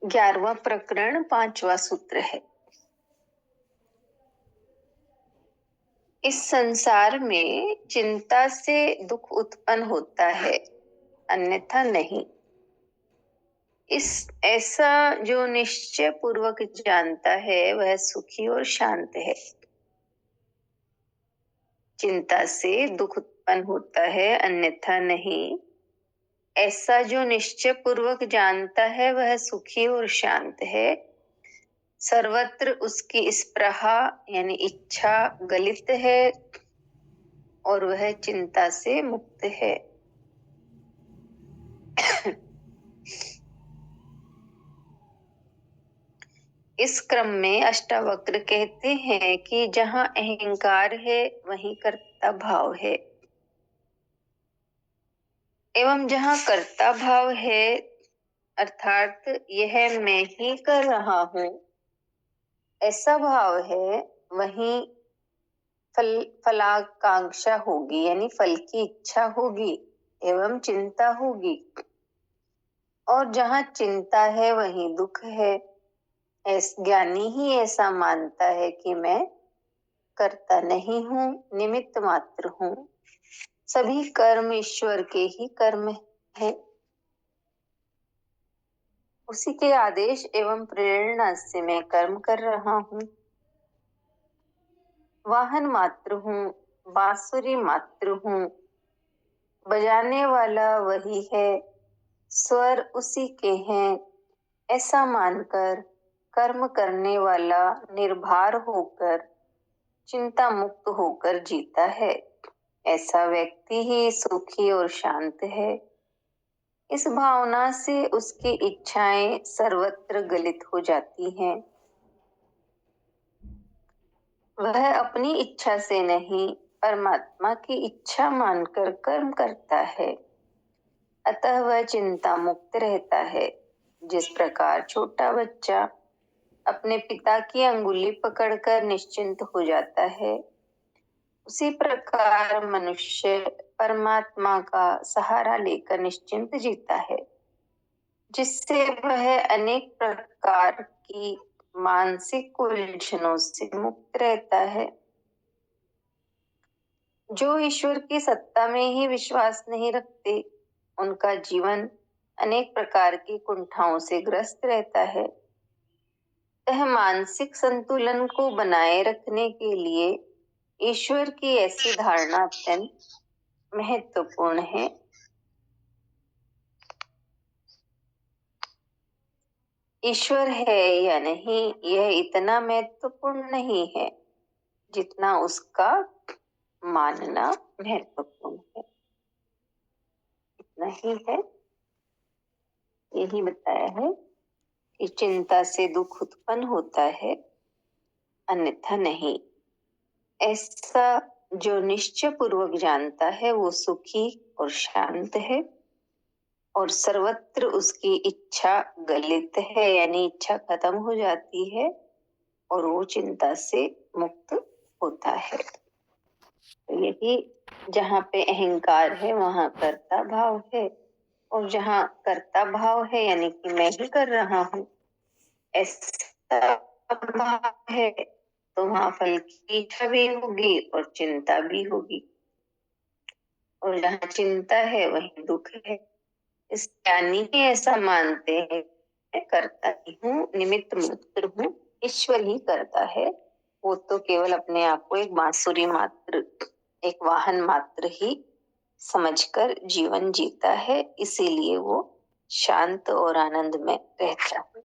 11वां प्रकरण 5वां सूत्र है। इस संसार में चिंता से दुख उत्पन्न होता है, अन्यथा नहीं। इस ऐसा जो निश्चय पूर्वक जानता है वह सुखी और शांत है। चिंता से दुख उत्पन्न होता है, अन्यथा नहीं। ऐसा जो निश्चय पूर्वक जानता है वह सुखी और शांत है। सर्वत्र उसकी स्पृहा यानी इच्छा गलित है और वह चिंता से मुक्त है। इस क्रम में अष्टावक्र कहते हैं कि जहाँ अहंकार है वहीं कर्ता भाव है, एवं जहाँ कर्ता भाव है अर्थात यह मैं ही कर रहा हूँ ऐसा भाव है, वहीं फलाकांक्षा होगी यानी फल की इच्छा होगी एवं चिंता होगी। और जहाँ चिंता है वहीं दुख है। ज्ञानी ही ऐसा मानता है कि मैं करता नहीं हूँ, निमित्त मात्र हूँ। सभी कर्म ईश्वर के ही कर्म है। उसी के आदेश एवं प्रेरणा से मैं कर्म कर रहा हूँ। वाहन मात्र हूँ, बांसुरी मात्र हूँ, बजाने वाला वही है, स्वर उसी के हैं, ऐसा मानकर कर्म करने वाला निर्भर होकर चिंता मुक्त होकर जीता है। ऐसा व्यक्ति ही सुखी और शांत है। इस भावना से उसकी इच्छाएं सर्वत्र गलित हो जाती हैं। वह अपनी इच्छा से नहीं, परमात्मा की इच्छा मानकर कर्म करता है, अतः वह चिंता मुक्त रहता है। जिस प्रकार छोटा बच्चा अपने पिता की अंगुली पकड़कर निश्चिंत हो जाता है, उसी प्रकार मनुष्य परमात्मा का सहारा लेकर निश्चिंत जीता है, जिससे वह अनेक प्रकार की मानसिक उलझनों से मुक्त रहता है। जो ईश्वर की सत्ता में ही विश्वास नहीं रखते, उनका जीवन अनेक प्रकार की कुंठाओं से ग्रस्त रहता है। यह मानसिक संतुलन को बनाए रखने के लिए ईश्वर की ऐसी धारणा अत्यंत महत्वपूर्ण है। ईश्वर है या नहीं, यह इतना महत्वपूर्ण नहीं है जितना उसका मानना महत्वपूर्ण है। इतना ही है। यही बताया है कि चिंता से दुख उत्पन्न होता है, अन्यथा नहीं। ऐसा जो निश्चय पूर्वक जानता है वो सुखी और शांत है, और सर्वत्र उसकी इच्छा गलित है यानी इच्छा खत्म हो जाती है और वो चिंता से मुक्त होता है। तो यही जहाँ पे अहंकार है वहां कर्ता भाव है, और जहाँ कर्ता भाव है यानी कि मैं ही कर रहा हूँ ऐसा भाव है, तो वहां फल की इच्छा भी होगी और चिंता भी होगी। और जहाँ चिंता है वहीं दुख है। इस ज्ञानी ही ऐसा मानते हैं, मैं करता ही हूँ, निमित्त मात्र हूँ, ईश्वर ही करता है। वो तो केवल अपने आप को एक बांसुरी मात्र, एक वाहन मात्र ही समझकर जीवन जीता है, इसीलिए वो शांत और आनंद में रहता है।